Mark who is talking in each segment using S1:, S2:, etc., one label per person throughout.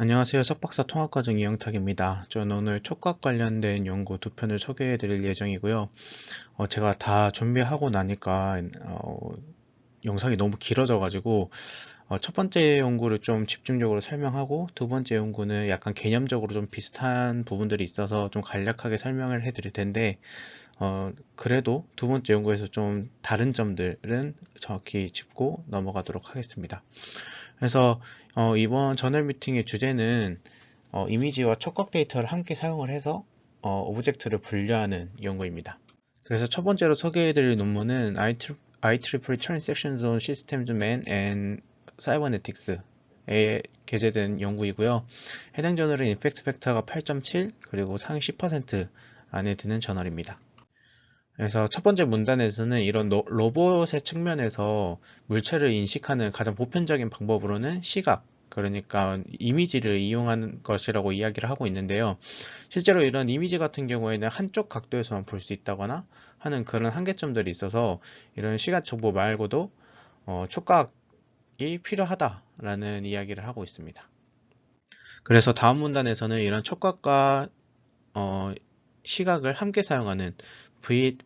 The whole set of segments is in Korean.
S1: 안녕하세요. 석박사 통합과정 이영탁입니다. 저는 오늘 촉각 관련된 연구 두 편을 소개해 드릴 예정이고요. 제가 다 준비하고 나니까 영상이 너무 길어져 가지고 첫 번째 연구를 좀 집중적으로 설명하고 두 번째 연구는 약간 개념적으로 좀 비슷한 부분들이 있어서 좀 간략하게 설명을 해 드릴 텐데 그래도 두 번째 연구에서 좀 다른 점들은 정확히 짚고 넘어가도록 하겠습니다. 그래서 이번 저널 미팅의 주제는 이미지와 촉각 데이터를 함께 사용을 해서 오브젝트를 분류하는 연구입니다. 그래서 첫 번째로 소개해드릴 논문은 IEEE Transaction Zone Systems Man and Cybernetics에 게재된 연구이고요. 해당 저널은 임팩트 팩터가 8.7 그리고 상위 10% 안에 드는 저널입니다. 그래서 첫 번째 문단에서는 이런 로봇의 측면에서 물체를 인식하는 가장 보편적인 방법으로는 시각, 그러니까 이미지를 이용하는 것이라고 이야기를 하고 있는데요. 실제로 이런 이미지 같은 경우에는 한쪽 각도에서만 볼 수 있다거나 하는 그런 한계점들이 있어서 이런 시각 정보 말고도 촉각이 필요하다라는 이야기를 하고 있습니다. 그래서 다음 문단에서는 이런 촉각과 어, 시각을 함께 사용하는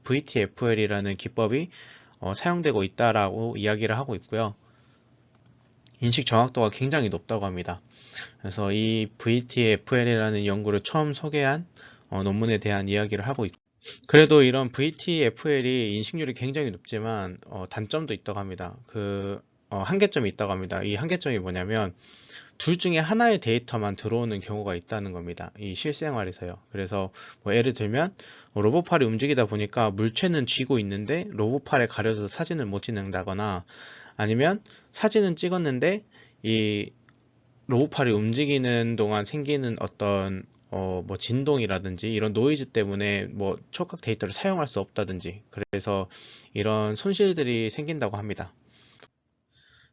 S1: VTFL이라는 기법이 사용되고 있다라고 이야기를 하고 있고요. 인식 정확도가 굉장히 높다고 합니다. 그래서 이 VTFL이라는 연구를 처음 소개한 논문에 대한 이야기를 하고 있고, 그래도 이런 VTFL이 인식률이 굉장히 높지만 단점도 있다고 합니다. 한계점이 있다고 합니다. 이 한계점이 뭐냐면 둘 중에 하나의 데이터만 들어오는 경우가 있다는 겁니다. 이 실생활에서요. 그래서 뭐 예를 들면 로봇팔이 움직이다 보니까 물체는 쥐고 있는데 로봇팔에 가려져서 사진을 못 찍는다거나 아니면 사진은 찍었는데 이 로봇팔이 움직이는 동안 생기는 어떤 뭐 진동이라든지 이런 노이즈 때문에 뭐 촉각 데이터를 사용할 수 없다든지 그래서 이런 손실들이 생긴다고 합니다.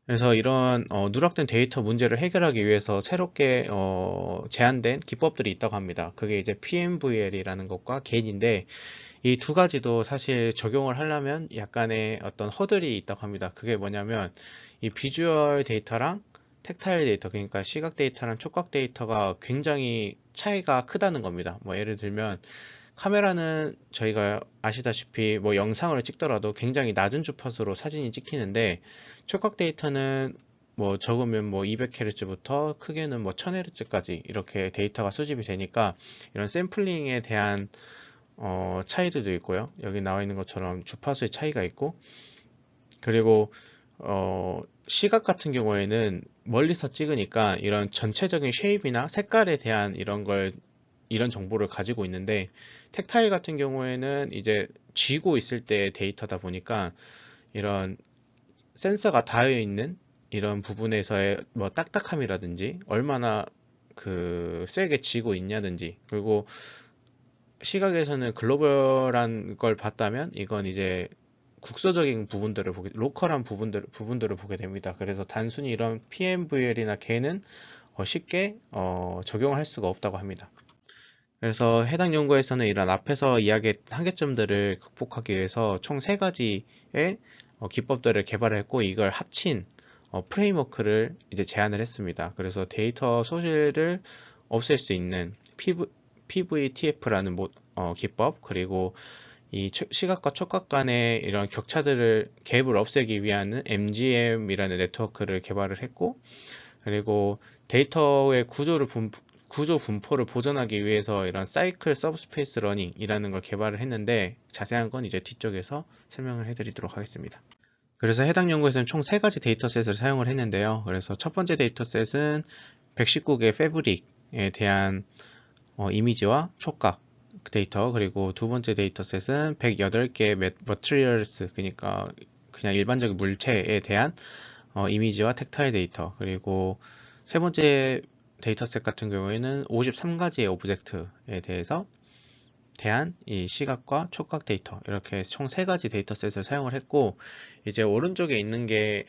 S1: 그래서 이런 누락된 데이터 문제를 해결하기 위해서 새롭게 제안된 기법들이 있다고 합니다. 그게 이제 PMVL이라는 것과 GAN인데 이 두 가지도 사실 적용을 하려면 약간의 어떤 허들이 있다고 합니다. 그게 뭐냐면 이 비주얼 데이터랑 텍타일 데이터, 그러니까 시각 데이터랑 촉각 데이터가 굉장히 차이가 크다는 겁니다. 뭐 예를 들면 카메라는 저희가 아시다시피 뭐 영상을 찍더라도 굉장히 낮은 주파수로 사진이 찍히는데 촉각 데이터는 뭐 적으면 뭐 200Hz부터 크게는 뭐 1000Hz까지 이렇게 데이터가 수집이 되니까 이런 샘플링에 대한 차이도 있고요. 여기 나와 있는 것처럼 주파수의 차이가 있고 그리고 시각 같은 경우에는 멀리서 찍으니까 이런 전체적인 쉐입이나 색깔에 대한 이런 정보를 가지고 있는데 텍타일 같은 경우에는 이제 쥐고 있을 때 데이터다 보니까 이런 센서가 닿여 있는 이런 부분에서의 뭐 딱딱함이라든지 얼마나 세게 쥐고 있냐든지 그리고 시각에서는 글로벌한 걸 봤다면 이건 이제 국소적인 로컬한 부분들을 보게 됩니다. 그래서 단순히 이런 PMVL이나 개는 쉽게 적용할 수가 없다고 합니다. 그래서 해당 연구에서는 이런 앞에서 이야기한 한계점들을 극복하기 위해서 총 세 가지의 기법들을 개발을 했고 이걸 합친 프레임워크를 이제 제안을 했습니다. 그래서 데이터 소실을 없앨 수 있는 PVTF라는 기법 그리고 이 시각과 촉각 간의 이런 갭을 없애기 위한 MGM이라는 네트워크를 개발을 했고 그리고 데이터의 구조 분포를 보존하기 위해서 이런 사이클 서브스페이스 러닝이라는 걸 개발을 했는데 자세한 건 이제 뒤쪽에서 설명을 해드리도록 하겠습니다. 그래서 해당 연구에서는 총 세 가지 데이터셋을 사용을 했는데요. 그래서 첫 번째 데이터셋은 119개 패브릭에 대한 이미지와 촉각 데이터 그리고 두 번째 데이터셋은 108개 머티리얼스 그러니까 그냥 일반적인 물체에 대한 이미지와 텍타일 데이터 그리고 세 번째 데이터셋 같은 경우에는 53가지의 오브젝트에 대한 이 시각과 촉각 데이터 이렇게 총 세 가지 데이터셋을 사용을 했고 이제 오른쪽에 있는 게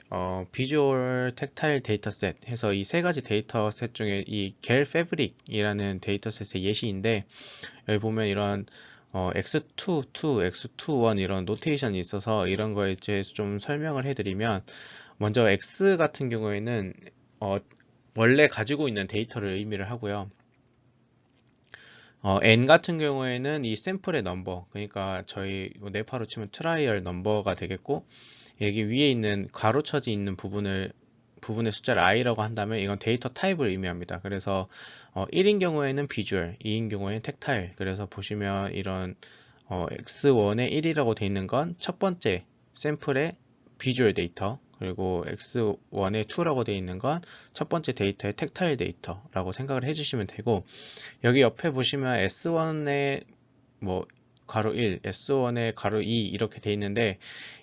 S1: 비주얼 텍타일 데이터셋 해서 이 세 가지 데이터셋 중에 이 겔 패브릭이라는 데이터셋의 예시인데 여기 보면 이런 X22, X21 이런 노테이션이 있어서 이런 거에 이제 좀 설명을 해드리면 먼저 X 같은 경우에는 원래 가지고 있는 데이터를 의미를 하고요. n 같은 경우에는 이 샘플의 넘버, 그러니까 저희 네파로 치면 트라이얼 넘버가 되겠고, 여기 위에 있는 가로쳐져 있는 부분의 숫자를 i라고 한다면 이건 데이터 타입을 의미합니다. 그래서 1인 경우에는 비주얼, 2인 경우에는 텍타일. 그래서 보시면 이런 x1에 1이라고 되어 있는 건 첫 번째 샘플의 비주얼 데이터, 그리고 x1에 2라고 되어 있는 건 첫 번째 데이터의 텍타일 데이터라고 생각을 해주시면 되고, 여기 옆에 보시면 S1에 뭐 가로 1, S1에 가로 2 이렇게 돼 있는데,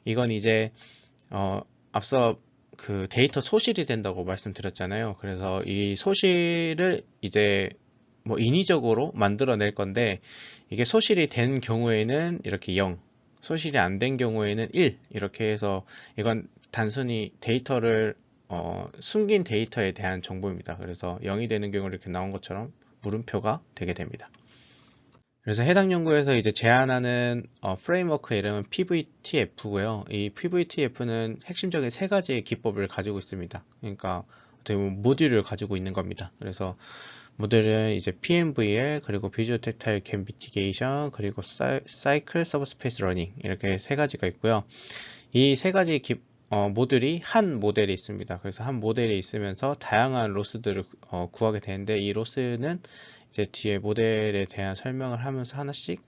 S1: 이건 이제 앞서 그 데이터 소실이 된다고 말씀드렸잖아요. 그래서 이 소실을 이제 뭐 인위적으로 만들어낼 건데, 이게 소실이 된 경우에는 이렇게 0, 소실이 안 된 경우에는 1 이렇게 해서, 이건 단순히 데이터를 숨긴 데이터에 대한 정보입니다. 그래서 0이 되는 경우는 이렇게 나온 것처럼 물음표가 되게 됩니다. 그래서 해당 연구에서 이제 제안하는 프레임워크 이름은 PVTF고요. 이 PVTF는 핵심적인 세 가지의 기법을 가지고 있습니다. 그러니까 어떻게 보면 모듈을 가지고 있는 겁니다. 그래서 모듈은 이제 PMVL, 그리고 Visual Tactile Game Mitigation, 그리고 Cycle Subspace Learning, 이렇게 세 가지가 있고요. 이 세 가지 모듈이 한 모델에 있습니다. 그래서 한 모델에 있으면서 다양한 로스들을 구하게 되는데, 이 로스는 이제 뒤에 모델에 대한 설명을 하면서 하나씩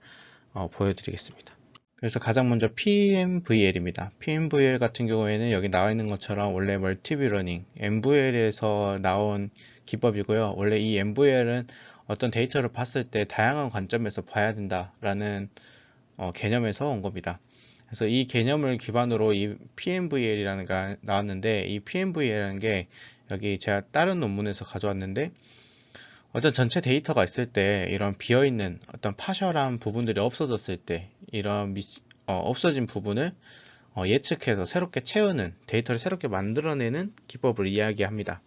S1: 보여드리겠습니다. 그래서 가장 먼저 PMVL입니다. PMVL 같은 경우에는 여기 나와 있는 것처럼 원래 멀티뷰 러닝, MVL에서 나온 기법이고요. 원래 이 MVL은 어떤 데이터를 봤을 때 다양한 관점에서 봐야 된다라는 개념에서 온 겁니다. 그래서 이 개념을 기반으로 이 PMVL이라는 게 나왔는데, 이 PMVL이라는 게 여기 제가 다른 논문에서 가져왔는데, 어떤 전체 데이터가 있을 때 이런 비어있는 어떤 파셜한 부분들이 없어졌을 때, 이런 없어진 부분을 예측해서 새롭게 채우는, 데이터를 새롭게 만들어내는 기법을 이야기합니다.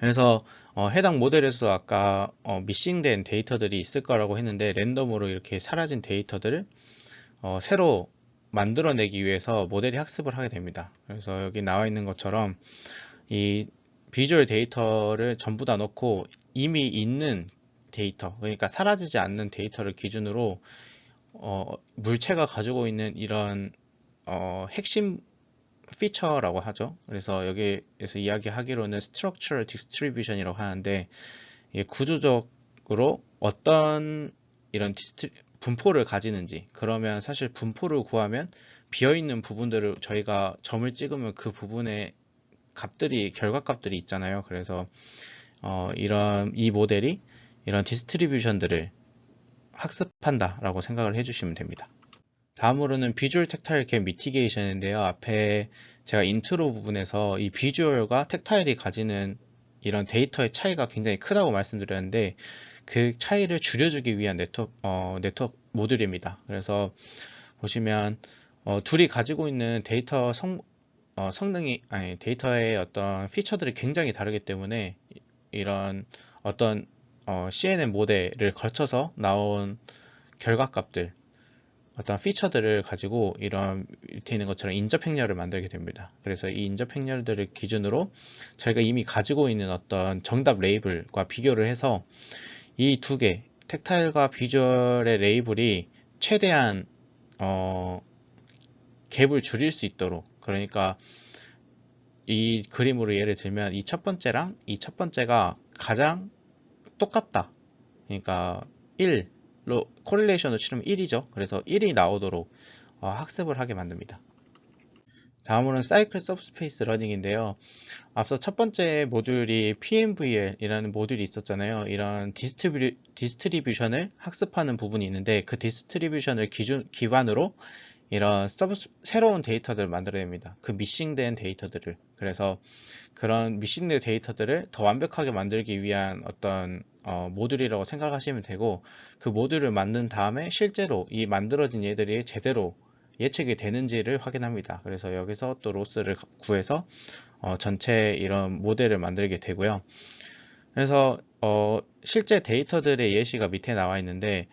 S1: 그래서 해당 모델에서 아까 미싱된 데이터들이 있을 거라고 했는데, 랜덤으로 이렇게 사라진 데이터들을 새로 만들어내기 위해서 모델이 학습을 하게 됩니다. 그래서 여기 나와 있는 것처럼 이 비주얼 데이터를 전부 다 넣고, 이미 있는 데이터, 그러니까 사라지지 않는 데이터를 기준으로 물체가 가지고 있는 이런 핵심 피처라고 하죠. 그래서 여기에서 이야기하기로는 Structural Distribution이라고 하는데, 이게 구조적으로 어떤 이런 분포를 가지는지, 그러면 사실 분포를 구하면 비어있는 부분들을 저희가 점을 찍으면 그 부분에 결과값들이 있잖아요. 그래서 이 모델이 이런 디스트리뷰션들을 학습한다 라고 생각을 해주시면 됩니다. 다음으로는 비주얼 텍타일 갭 미티게이션인데요. 앞에 제가 인트로 부분에서 이 비주얼과 텍타일이 가지는 이런 데이터의 차이가 굉장히 크다고 말씀드렸는데, 그 차이를 줄여주기 위한 네트워크 모듈입니다. 그래서 보시면 둘이 가지고 있는 데이터의 어떤 피처들이 굉장히 다르기 때문에, 이런 어떤 CNN 모델을 거쳐서 나온 결과값들, 어떤 피처들을 가지고 이런 밑에 있는 것처럼 인접행렬을 만들게 됩니다. 그래서 이 인접행렬들을 기준으로 저희가 이미 가지고 있는 어떤 정답 레이블과 비교를 해서 이 두 개, 텍타일과 비주얼의 레이블이 최대한 갭을 줄일 수 있도록, 그러니까 이 그림으로 예를 들면 이 첫 번째랑 이 첫 번째가 가장 똑같다, 그러니까 1로 코릴레이션을 치르면 1이죠. 그래서 1이 나오도록 학습을 하게 만듭니다. 다음으로는 사이클 서브스페이스 러닝인데요. 앞서 첫 번째 모듈이 PMVL이라는 모듈이 있었잖아요. 이런 디스트리뷰션을 학습하는 부분이 있는데, 그 디스트리뷰션을 기반으로 이런 새로운 데이터들을 만들어냅니다. 그 미싱된 데이터들을. 그래서 그런 미싱된 데이터들을 더 완벽하게 만들기 위한 어떤 모듈이라고 생각하시면 되고, 그 모듈을 만든 다음에 실제로 이 만들어진 얘들이 제대로 예측이 되는지를 확인합니다. 그래서 여기서 또 로스를 구해서 전체 이런 모델을 만들게 되고요. 그래서 실제 데이터들의 예시가 밑에 나와 있는데,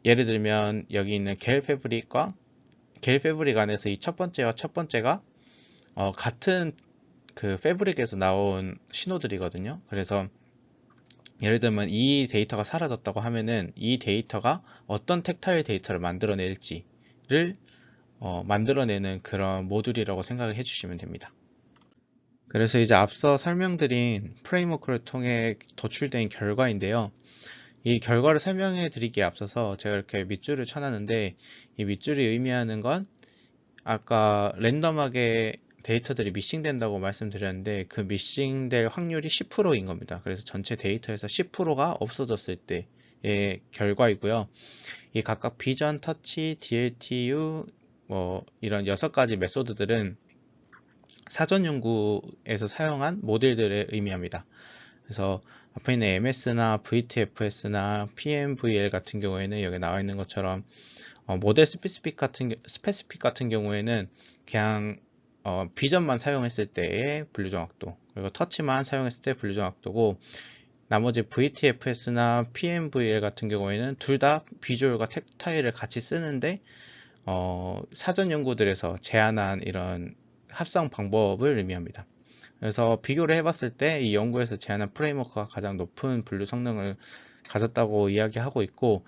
S1: 예를 들면 여기 있는 겔 패브릭 안에서 이 첫 번째와 첫 번째가 같은 그 패브릭에서 나온 신호들이거든요. 그래서 예를 들면 이 데이터가 사라졌다고 하면은 이 데이터가 어떤 텍타일 데이터를 만들어낼지를 만들어내는 그런 모듈이라고 생각을 해주시면 됩니다. 그래서 이제 앞서 설명드린 프레임워크를 통해 도출된 결과인데요. 이 결과를 설명해 드리기에 앞서서 제가 이렇게 밑줄을 쳐놨는데, 이 밑줄이 의미하는 건 아까 랜덤하게 데이터들이 미싱된다고 말씀드렸는데, 그 미싱될 확률이 10%인 겁니다. 그래서 전체 데이터에서 10%가 없어졌을 때의 결과이고요. 이 각각 비전, 터치, DLTU 뭐 이런 6가지 메소드들은 사전 연구에서 사용한 모델들을 의미합니다. 그래서 앞에 있는 MS나 VTFS나 PMVL 같은 경우에는 여기 나와 있는 것처럼 모델 스페시픽 같은 경우에는 그냥 비전만 사용했을 때의 분류정확도, 그리고 터치만 사용했을 때 분류정확도고, 나머지 VTFS나 PMVL 같은 경우에는 둘 다 비주얼과 텍타일을 같이 쓰는데 사전 연구들에서 제안한 이런 합성 방법을 의미합니다. 그래서 비교를 해봤을 때 이 연구에서 제안한 프레임워크가 가장 높은 분류 성능을 가졌다고 이야기하고 있고,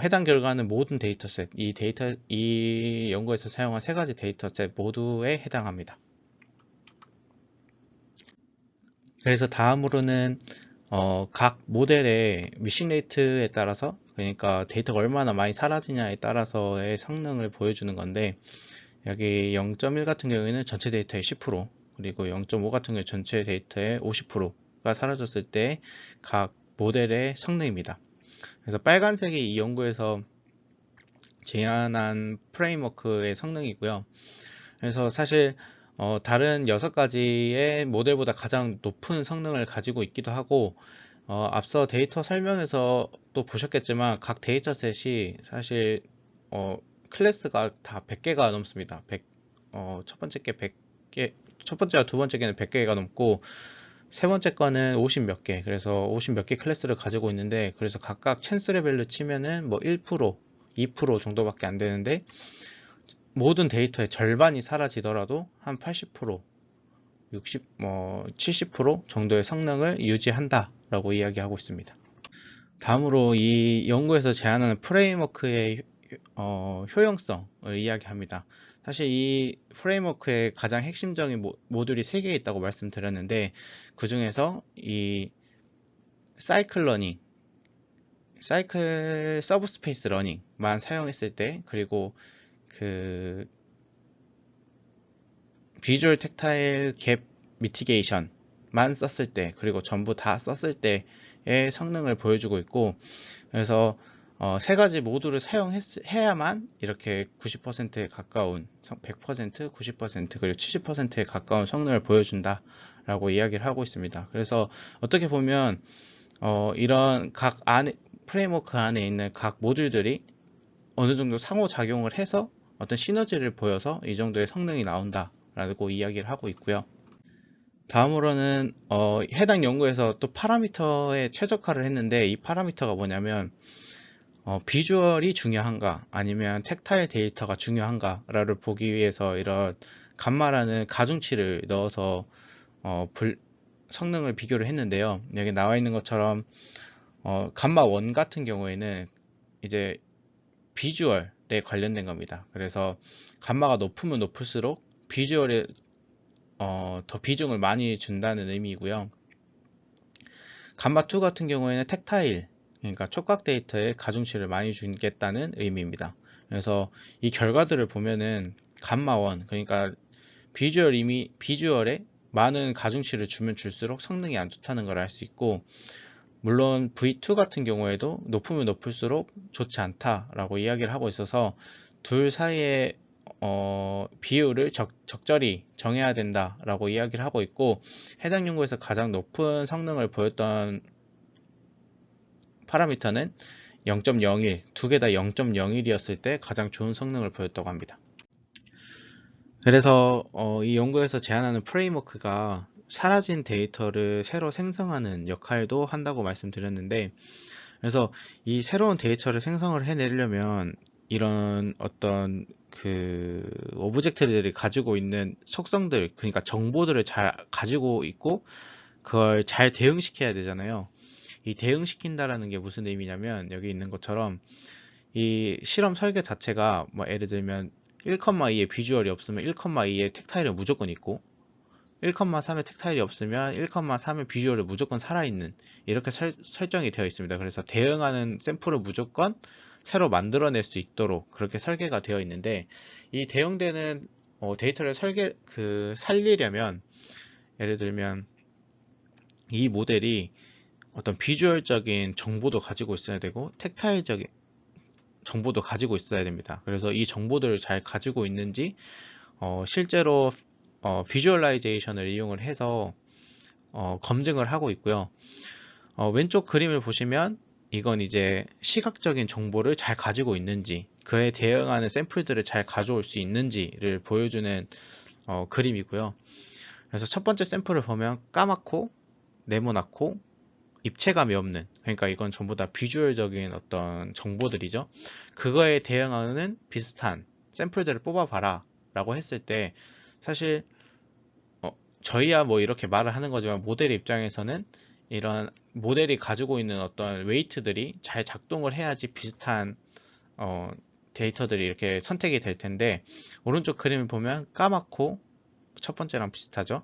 S1: 해당 결과는 모든 데이터셋, 이 연구에서 사용한 3가지 데이터셋 모두에 해당합니다. 그래서 다음으로는 각 모델의 미싱 레이트에 따라서, 그러니까 데이터가 얼마나 많이 사라지냐에 따라서의 성능을 보여주는 건데, 여기 0.1 같은 경우에는 전체 데이터의 10%, 그리고 0.5 같은 경우 전체 데이터의 50%가 사라졌을 때 각 모델의 성능입니다. 그래서 빨간색이 이 연구에서 제안한 프레임워크의 성능이고요. 그래서 사실 다른 6가지의 모델보다 가장 높은 성능을 가지고 있기도 하고, 앞서 데이터 설명에서 또 보셨겠지만 각 데이터셋이 사실 클래스가 다 100개가 넘습니다. 첫 번째 게 100개, 첫 번째와 두 번째 게는 100개가 넘고, 세 번째 거는 50 몇 개, 그래서 50 몇 개 클래스를 가지고 있는데, 그래서 각각 찬스 레벨로 치면은 뭐 1%, 2% 정도밖에 안 되는데, 모든 데이터의 절반이 사라지더라도 한 80%, 60, 70% 정도의 성능을 유지한다라고 이야기하고 있습니다. 다음으로 이 연구에서 제안하는 프레임워크의 효용성을 이야기합니다. 사실 이 프레임워크의 가장 핵심적인 모듈이 3개 있다고 말씀드렸는데, 그 중에서 이 사이클 러닝, 사이클 서브스페이스 러닝만 사용했을 때, 그리고 그 비주얼 텍타일 갭 미티게이션만 썼을 때, 그리고 전부 다 썼을 때의 성능을 보여주고 있고, 그래서 3가지 모두를 사용해야만 이렇게 90%에 가까운 100%, 90% 그리고 70%에 가까운 성능을 보여준다 라고 이야기를 하고 있습니다. 그래서 어떻게 보면 이런 각 안에 프레임워크 안에 있는 각 모듈들이 어느 정도 상호작용을 해서 어떤 시너지를 보여서 이 정도의 성능이 나온다 라고 이야기를 하고 있고요. 다음으로는 해당 연구에서 또 파라미터에 최적화를 했는데, 이 파라미터가 뭐냐면 비주얼이 중요한가 아니면 텍타일 데이터가 중요한가를 보기 위해서 이런 감마라는 가중치를 넣어서 성능을 비교를 했는데요. 여기 나와 있는 것처럼 감마 1 같은 경우에는 이제 비주얼에 관련된 겁니다. 그래서 감마가 높으면 높을수록 비주얼에 더 비중을 많이 준다는 의미이고요. 감마2 같은 경우에는 텍타일, 그러니까 촉각 데이터에 가중치를 많이 주겠다는 의미입니다. 그래서 이 결과들을 보면은 감마1, 그러니까 비주얼에 많은 가중치를 주면 줄수록 성능이 안 좋다는 걸 알 수 있고, 물론 V2 같은 경우에도 높으면 높을수록 좋지 않다라고 이야기를 하고 있어서 둘 사이에 비율을 적절히 정해야 된다라고 이야기를 하고 있고, 해당 연구에서 가장 높은 성능을 보였던 파라미터는 0.01, 두 개 다 0.01이었을 때 가장 좋은 성능을 보였다고 합니다. 그래서 이 연구에서 제안하는 프레임워크가 사라진 데이터를 새로 생성하는 역할도 한다고 말씀드렸는데, 그래서 이 새로운 데이터를 생성을 해내려면 이런 어떤 그 오브젝트들이 가지고 있는 속성들, 그러니까 정보들을 잘 가지고 있고 그걸 잘 대응시켜야 되잖아요. 이 대응시킨다라는 게 무슨 의미냐면 여기 있는 것처럼 이 실험 설계 자체가 뭐 예를 들면 1,2의 비주얼이 없으면 1,2의 텍타일은 무조건 있고 1,3의 텍타일이 없으면 1,3의 비주얼이 무조건 살아있는 이렇게 설정이 되어 있습니다. 그래서 대응하는 샘플을 무조건 새로 만들어낼 수 있도록 그렇게 설계가 되어 있는데 이 대응되는 데이터를 살리려면 예를 들면 이 모델이 어떤 비주얼적인 정보도 가지고 있어야 되고 텍타일적인 정보도 가지고 있어야 됩니다. 그래서 이 정보들을 잘 가지고 있는지 실제로 비주얼라이제이션을 이용을 해서 검증을 하고 있고요. 왼쪽 그림을 보시면 이건 이제 시각적인 정보를 잘 가지고 있는지 그에 대응하는 샘플들을 잘 가져올 수 있는지를 보여주는 그림이고요. 그래서 첫 번째 샘플을 보면 까맣고 네모나고 입체감이 없는, 그러니까 이건 전부 다 비주얼적인 어떤 정보들이죠. 그거에 대응하는 비슷한 샘플들을 뽑아봐라 라고 했을 때 사실 저희야 뭐 이렇게 말을 하는 거지만 모델 입장에서는 이런 모델이 가지고 있는 어떤 웨이트들이 잘 작동을 해야지 비슷한 데이터들이 이렇게 선택이 될 텐데 오른쪽 그림을 보면 까맣고 첫 번째랑 비슷하죠.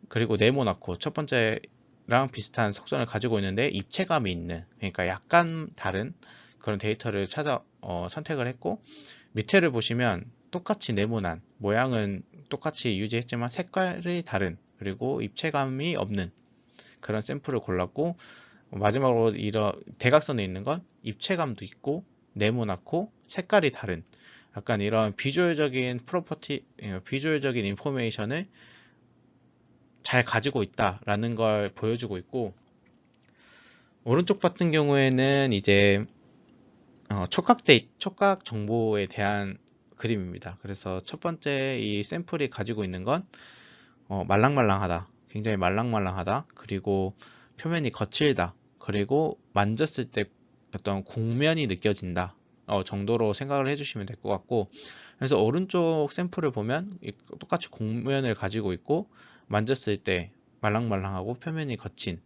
S1: 그리고 네모나고 첫 번째랑 비슷한 속성을 가지고 있는데 입체감이 있는, 그러니까 약간 다른 그런 데이터를 선택을 했고 밑에를 보시면 똑같이 네모난 모양은 똑같이 유지했지만 색깔이 다른 그리고 입체감이 없는 그런 샘플을 골랐고 마지막으로 이런 대각선에 있는 건 입체감도 있고 네모나고 색깔이 다른 약간 이런 비주얼적인 비주얼적인 인포메이션을 잘 가지고 있다라는 걸 보여주고 있고 오른쪽 같은 경우에는 이제 촉각 정보에 대한 그림입니다. 그래서 첫 번째 이 샘플이 가지고 있는 건 말랑말랑하다, 굉장히 말랑말랑하다, 그리고 표면이 거칠다, 그리고 만졌을 때 어떤 곡면이 느껴진다 정도로 생각을 해주시면 될 것 같고 그래서 오른쪽 샘플을 보면 똑같이 곡면을 가지고 있고 만졌을 때 말랑말랑하고 표면이 거친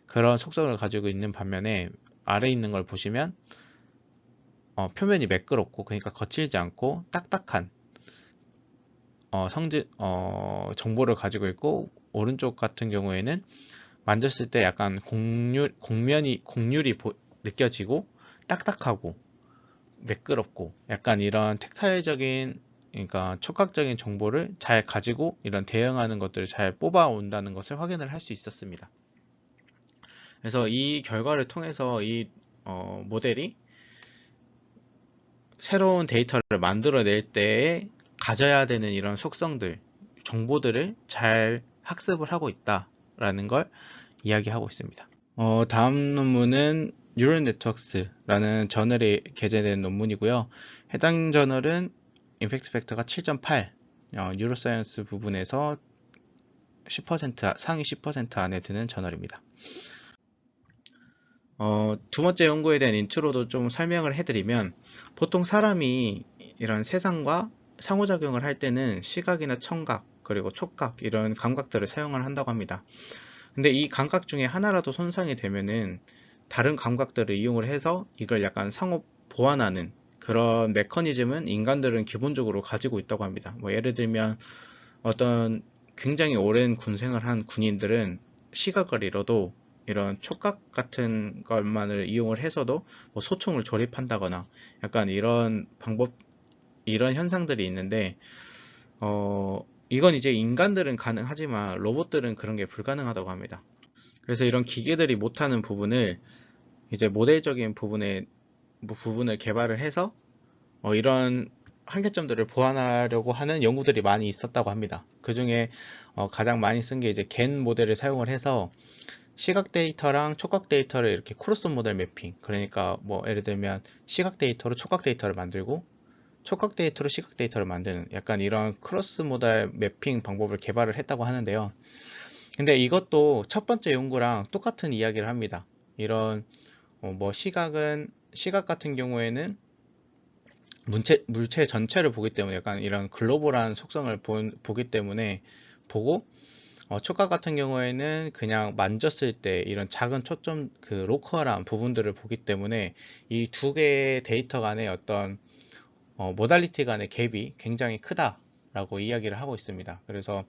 S1: 그런 속성을 가지고 있는 반면에 아래 있는 걸 보시면 표면이 매끄럽고 그러니까 거칠지 않고 딱딱한 정보를 가지고 있고 오른쪽 같은 경우에는 만졌을 때 약간 곡률이 느껴지고 딱딱하고 매끄럽고 약간 이런 텍타일적인 그러니까 촉각적인 정보를 잘 가지고 이런 대응하는 것들을 잘 뽑아온다는 것을 확인을 할 수 있었습니다. 그래서 이 결과를 통해서 이 모델이 새로운 데이터를 만들어낼 때에 가져야 되는 이런 속성들, 정보들을 잘 학습을 하고 있다라는 걸 이야기하고 있습니다. 다음 논문은 Neural Networks라는 저널에 게재된 논문이고요. 해당 저널은 임팩트 팩터가 7.8, 뉴로사이언스 부분에서 10% 상위 10% 안에 드는 저널입니다. 두 번째 연구에 대한 인트로도 좀 설명을 해드리면 보통 사람이 이런 세상과 상호작용을 할 때는 시각이나 청각 그리고 촉각 이런 감각들을 사용을 한다고 합니다. 근데 이 감각 중에 하나라도 손상이 되면은 다른 감각들을 이용을 해서 이걸 약간 상호 보완하는 그런 메커니즘은 인간들은 기본적으로 가지고 있다고 합니다. 뭐 예를 들면 어떤 굉장히 오랜 군생을 한 군인들은 시각을 잃어도 이런 촉각 같은 것만을 이용을 해서도 뭐 소총을 조립한다거나 약간 이런 이런 현상들이 있는데 이건 이제 인간들은 가능하지만 로봇들은 그런 게 불가능하다고 합니다. 그래서 이런 기계들이 못하는 부분을 이제 모델적인 부분을 개발을 해서 이런 한계점들을 보완하려고 하는 연구들이 많이 있었다고 합니다. 그 중에 가장 많이 쓴 게 이제 겐 모델을 사용을 해서 시각 데이터랑 촉각 데이터를 이렇게 크로스 모델 매핑, 그러니까 뭐 예를 들면 시각 데이터로 촉각 데이터를 만들고 촉각 데이터로 시각 데이터를 만드는 약간 이런 크로스 모델 매핑 방법을 개발을 했다고 하는데요. 근데 이것도 첫 번째 연구랑 똑같은 이야기를 합니다. 이런 시각 같은 경우에는 물체 전체를 보기 때문에 약간 이런 글로벌한 속성을 보기 때문에 보고 촉각 같은 경우에는 그냥 만졌을 때 이런 작은 초점 그 로컬한 부분들을 보기 때문에 이 두 개의 데이터 간의 어떤 모달리티 간의 갭이 굉장히 크다라고 이야기를 하고 있습니다. 그래서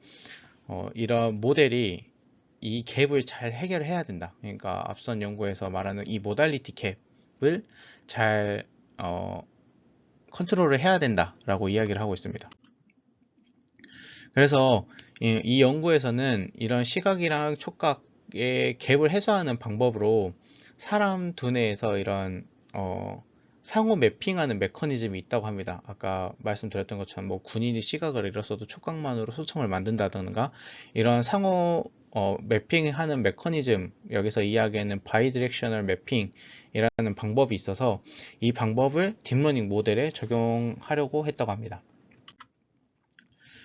S1: 이런 모델이 이 갭을 잘 해결해야 된다. 그러니까 앞선 연구에서 말하는 이 모달리티 갭을 잘 컨트롤을 해야 된다라고 이야기를 하고 있습니다. 그래서 이 연구에서는 이런 시각이랑 촉각의 갭을 해소하는 방법으로 사람 두뇌에서 이런 상호 매핑하는 메커니즘이 있다고 합니다. 아까 말씀드렸던 것처럼 뭐 군인이 시각을 잃었어도 촉각만으로 소총을 만든다든가 이런 상호 매핑하는 메커니즘, 여기서 이야기하는 바이디렉셔널 매핑이라는 방법이 있어서 이 방법을 딥러닝 모델에 적용하려고 했다고 합니다.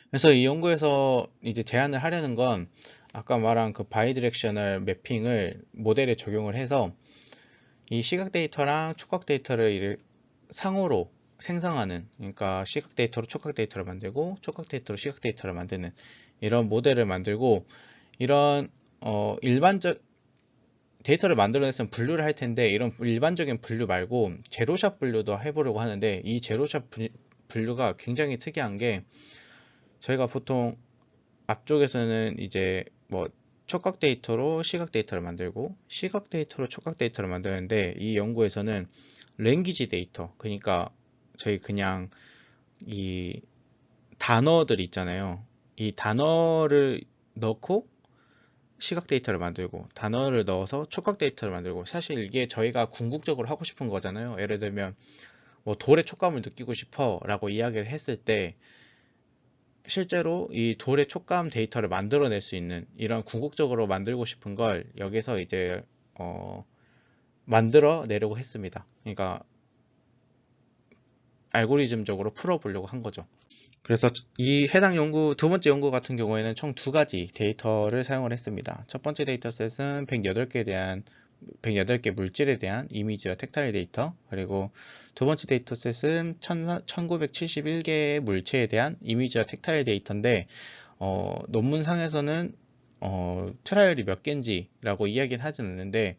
S1: 그래서 이 연구에서 이제 제안을 하려는 건 아까 말한 그 바이디렉셔널 매핑을 모델에 적용을 해서 이 시각 데이터랑 촉각 데이터를 상호로 생성하는, 그러니까 시각 데이터로 촉각 데이터를 만들고 촉각 데이터로 시각 데이터를 만드는 이런 모델을 만들고, 이런 일반적 데이터를 만들어냈으면 분류를 할 텐데 이런 일반적인 분류 말고 제로샷 분류도 해보려고 하는데, 이 제로샷 분류가 굉장히 특이한 게, 저희가 보통 앞쪽에서는 이제 뭐 촉각 데이터로 시각 데이터를 만들고 시각 데이터로 촉각 데이터를 만드는데, 이 연구에서는 랭귀지 데이터, 그러니까 저희 그냥 이 단어들 있잖아요. 이 단어를 넣고 시각 데이터를 만들고 단어를 넣어서 촉각 데이터를 만들고, 사실 이게 저희가 궁극적으로 하고 싶은 거잖아요. 예를 들면 뭐 돌의 촉감을 느끼고 싶어 라고 이야기를 했을 때 실제로 이 돌의 촉감 데이터를 만들어낼 수 있는, 이런 궁극적으로 만들고 싶은 걸 여기서 이제 만들어 내려고 했습니다. 그러니까 알고리즘적으로 풀어보려고 한 거죠. 그래서 이 해당 연구, 두 번째 연구 같은 경우에는 총 두 가지 데이터를 사용을 했습니다. 첫 번째 데이터셋은 108개 물질에 대한 이미지와 텍타일 데이터, 그리고 두 번째 데이터셋은 1971개의 물체에 대한 이미지와 텍타일 데이터인데, 논문상에서는 트라이얼이 몇 개인지라고 이야기는 하진 않는데,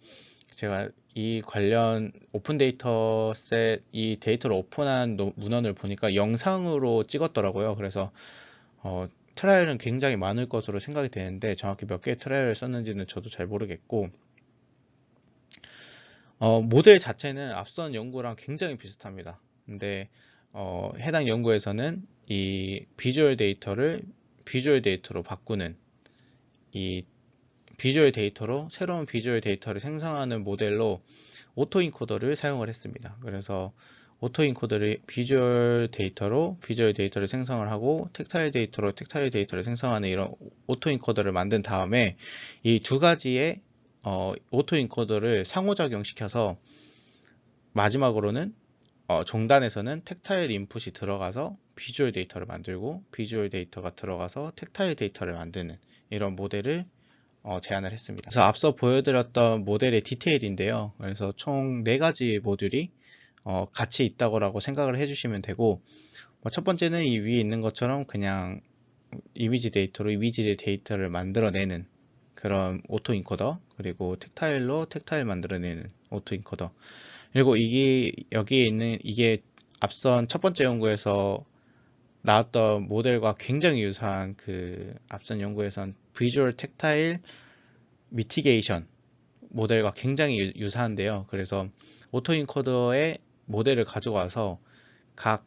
S1: 제가 이 관련 오픈 데이터셋, 이 데이터를 오픈한 문헌을 보니까 영상으로 찍었더라고요. 그래서 트라이얼은 굉장히 많을 것으로 생각이 되는데, 정확히 몇 개의 트라이얼을 썼는지는 저도 잘 모르겠고, 모델 자체는 앞선 연구랑 굉장히 비슷합니다. 근데 해당 연구에서는 이 비주얼 데이터로 바꾸는, 이 비주얼 데이터로 새로운 비주얼 데이터를 생성하는 모델로 오토인코더를 사용을 했습니다. 그래서 오토인코더를 비주얼 데이터를 생성을 하고 텍타일 데이터로 텍타일 데이터를 생성하는 이런 오토인코더를 만든 다음에 이 두 가지의 오토인코더를 상호작용시켜서 마지막으로는 종단에서는 텍타일 인풋이 들어가서 비주얼 데이터를 만들고 비주얼 데이터가 들어가서 텍타일 데이터를 만드는 이런 모델을 제안을 했습니다. 그래서 앞서 보여드렸던 모델의 디테일인데요. 그래서 총 4가지 모듈이 같이 있다고 생각을 해주시면 되고, 첫 번째는 이 위에 있는 것처럼 그냥 이미지 데이터로 이미지 데이터를 만들어내는 그런 오토 인코더, 그리고 텍타일로 텍타일 만들어내는 오토 인코더, 그리고 이게 여기에 있는 이게 앞선 첫 번째 연구에서 나왔던 모델과 굉장히 유사한, 그 앞선 연구에선 비주얼 텍타일 미티게이션 모델과 굉장히 유사한데요. 그래서 오토인코더의 모델을 가져와서 각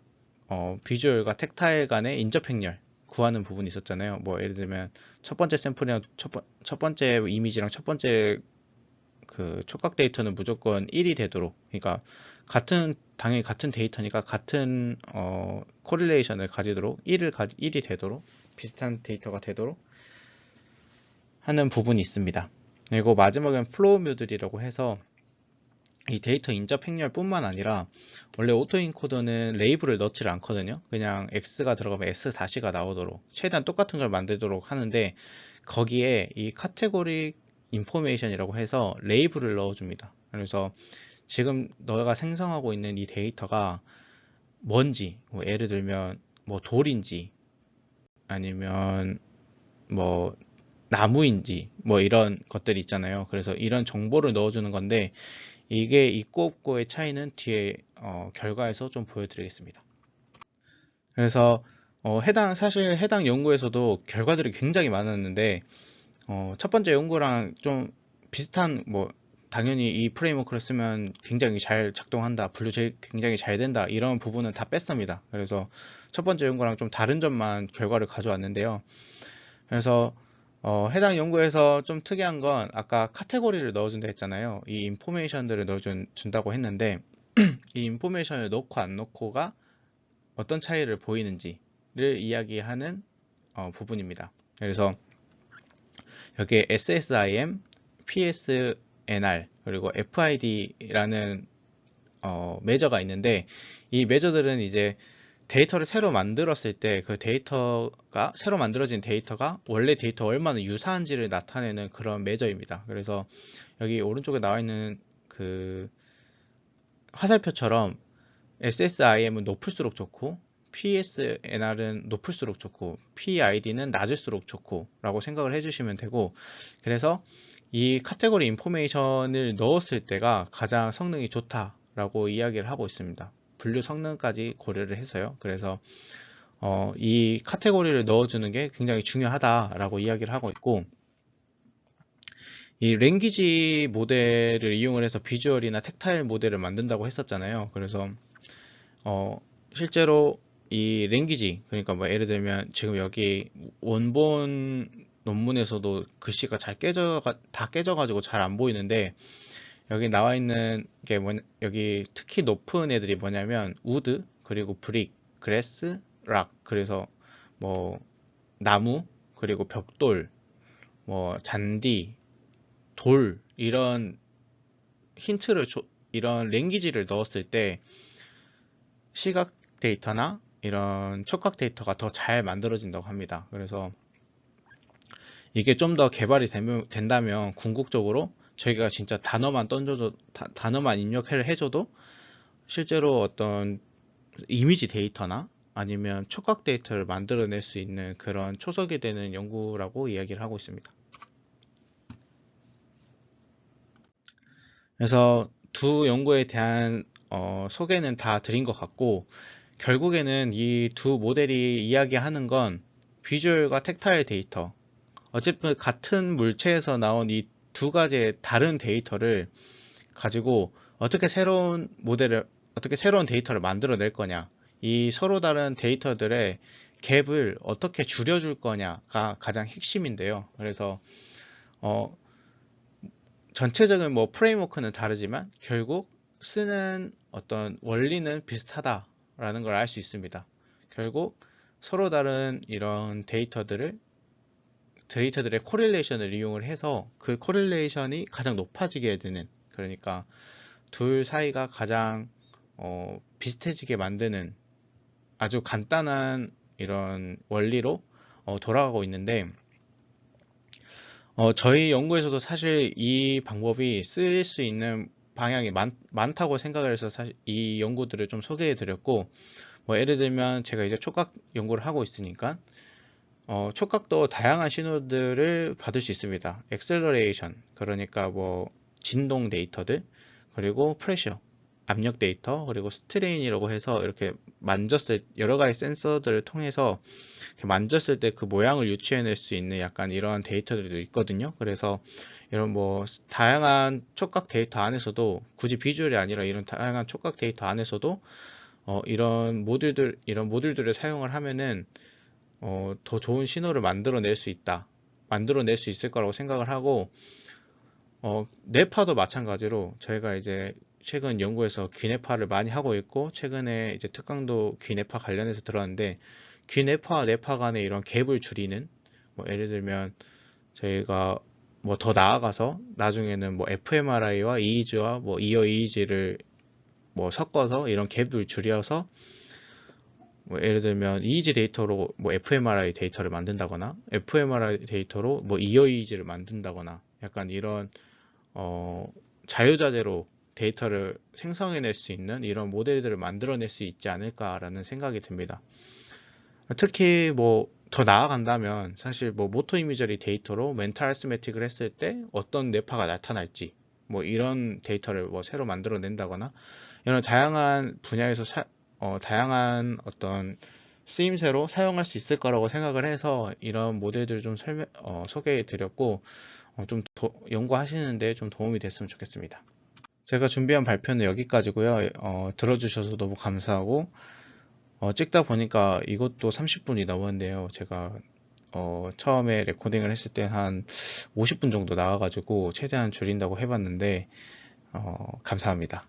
S1: 비주얼과 텍타일 간의 인접 행렬 구하는 부분이 있었잖아요. 뭐 예를 들면 첫 번째 샘플이랑 첫 번째 이미지랑 첫 번째 그 촉각 데이터는 무조건 1이 되도록, 그러니까 당연히 같은 데이터니까 같은 코릴레이션을 가지도록 1이 되도록, 비슷한 데이터가 되도록 하는 부분이 있습니다. 그리고 마지막엔 플로우 뮤들이라고 해서 이 데이터 인접 행렬뿐만 아니라, 원래 오토인코더는 레이블을 넣지를 않거든요. 그냥 X가 들어가면 S-가 나오도록 최대한 똑같은 걸 만들도록 하는데, 거기에 이 카테고리 인포메이션이라고 해서 레이블을 넣어줍니다. 그래서 지금 너가 생성하고 있는 이 데이터가 뭔지, 뭐 예를 들면 뭐 돌인지 아니면 뭐 나무인지 뭐 이런 것들이 있잖아요. 그래서 이런 정보를 넣어주는 건데 이게 있고 없고의 차이는 뒤에 결과에서 좀 보여드리겠습니다. 그래서 사실 해당 연구에서도 결과들이 굉장히 많았는데 첫 번째 연구랑 좀 비슷한 뭐 당연히 이 프레임워크를 쓰면 굉장히 잘 작동한다, 굉장히 잘 된다 이런 부분은 다 뺐습니다. 그래서 첫 번째 연구랑 좀 다른 점만 결과를 가져왔는데요. 그래서 해당 연구에서 좀 특이한 건 아까 카테고리를 넣어준다 했잖아요. 이 인포메이션들을 넣어준다고 했는데 이 인포메이션을 넣고 안 넣고가 어떤 차이를 보이는지를 이야기하는 부분입니다. 그래서 여기에 SSIM, PSNR, 그리고 FID라는 매저가 있는데 이 매저들은 이제 데이터를 새로 만들었을 때 그 새로 만들어진 데이터가 원래 데이터 얼마나 유사한지를 나타내는 그런 매저입니다. 그래서 여기 오른쪽에 나와 있는 그 화살표처럼 SSIM은 높을수록 좋고 PSNR은 높을수록 좋고 PID는 낮을수록 좋고 라고 생각을 해주시면 되고, 그래서 이 카테고리 인포메이션을 넣었을 때가 가장 성능이 좋다라고 이야기를 하고 있습니다. 분류 성능까지 고려를 해서요. 그래서 이 카테고리를 넣어주는 게 굉장히 중요하다라고 이야기를 하고 있고, 이 랭귀지 모델을 이용을 해서 비주얼이나 텍타일 모델을 만든다고 했었잖아요. 그래서 어, 실제로 이 랭귀지, 그러니까 뭐 예를 들면 지금 여기 원본 논문에서도 글씨가 다 깨져가지고 잘 안 보이는데 여기 나와 있는 게 여기 특히 높은 애들이 뭐냐면 우드, 그리고 브릭, 그래스, 락, 그래서 뭐 나무, 그리고 벽돌, 뭐 잔디, 돌 이런 이런 랭귀지를 넣었을 때 시각 데이터나 이런 촉각 데이터가 더 잘 만들어진다고 합니다. 그래서 이게 좀 더 개발이 된다면 궁극적으로 저희가 진짜 단어만 입력을 해줘도 실제로 어떤 이미지 데이터나 아니면 촉각 데이터를 만들어낼 수 있는 그런 초석이 되는 연구라고 이야기를 하고 있습니다. 그래서 두 연구에 대한 소개는 다 드린 것 같고, 결국에는 이 두 모델이 이야기하는 건 비주얼과 텍타일 데이터, 어쨌든 같은 물체에서 나온 이 두 가지의 다른 데이터를 가지고 어떻게 새로운 데이터를 만들어낼 거냐, 이 서로 다른 데이터들의 갭을 어떻게 줄여줄 거냐가 가장 핵심인데요. 그래서 어, 전체적인 뭐 프레임워크는 다르지만 결국 쓰는 어떤 원리는 비슷하다라는 걸 알 수 있습니다. 결국 서로 다른 이런 데이터들의 코릴레이션을 이용을 해서 그 코릴레이션이 가장 높아지게 되는, 그러니까 둘 사이가 가장 비슷해지게 만드는 아주 간단한 이런 원리로 돌아가고 있는데, 저희 연구에서도 사실 이 방법이 쓰일 수 있는 방향이 많다고 생각을 해서 사실 이 연구들을 좀 소개해 드렸고, 뭐 예를 들면 제가 이제 촉각 연구를 하고 있으니까 촉각도 다양한 신호들을 받을 수 있습니다. 엑셀러레이션, 그러니까 뭐 진동 데이터들, 그리고 프레셔, 압력 데이터, 그리고 스트레인이라고 해서 이렇게 여러 가지 센서들을 통해서 이렇게 만졌을 때 그 모양을 유추해낼 수 있는 약간 이러한 데이터들도 있거든요. 그래서 이런 뭐 다양한 촉각 데이터 안에서도 굳이 비주얼이 아니라 이런 다양한 촉각 데이터 안에서도 이런 모듈들을 사용을 하면은 더 좋은 신호를 만들어낼 수 있을 거라고 생각을 하고, 뇌파도 마찬가지로 저희가 이제 최근 연구에서 귀뇌파를 많이 하고 있고, 최근에 이제 특강도 귀뇌파 관련해서 들었는데, 귀뇌파와 뇌파 간의 이런 갭을 줄이는, 뭐 예를 들면 저희가 뭐 더 나아가서 나중에는 뭐 fMRI와 EEG와 뭐 이어 EEG를 뭐 섞어서 이런 갭을 줄여서 뭐 예를 들면 EEG 데이터로 뭐 fMRI 데이터를 만든다거나 fMRI 데이터로 뭐 이어 EEG를 만든다거나 약간 이런 어, 자유자재로 데이터를 생성해낼 수 있는 이런 모델들을 만들어낼 수 있지 않을까라는 생각이 듭니다. 특히 뭐 더 나아간다면 사실 뭐 모터 이미저리 데이터로 멘탈 아스메틱을 했을 때 어떤 뇌파가 나타날지 뭐 이런 데이터를 뭐 새로 만들어낸다거나 이런 다양한 분야에서 다양한 어떤 쓰임새로 사용할 수 있을 거라고 생각을 해서 이런 모델들을 좀 소개해 드렸고 좀 연구하시는데 좀 도움이 됐으면 좋겠습니다. 제가 준비한 발표는 여기까지고요. 들어주셔서 너무 감사하고 찍다 보니까 이것도 30분이 넘었는데요. 제가 처음에 레코딩을 했을 때 한 50분 정도 나와가지고 최대한 줄인다고 해봤는데 감사합니다.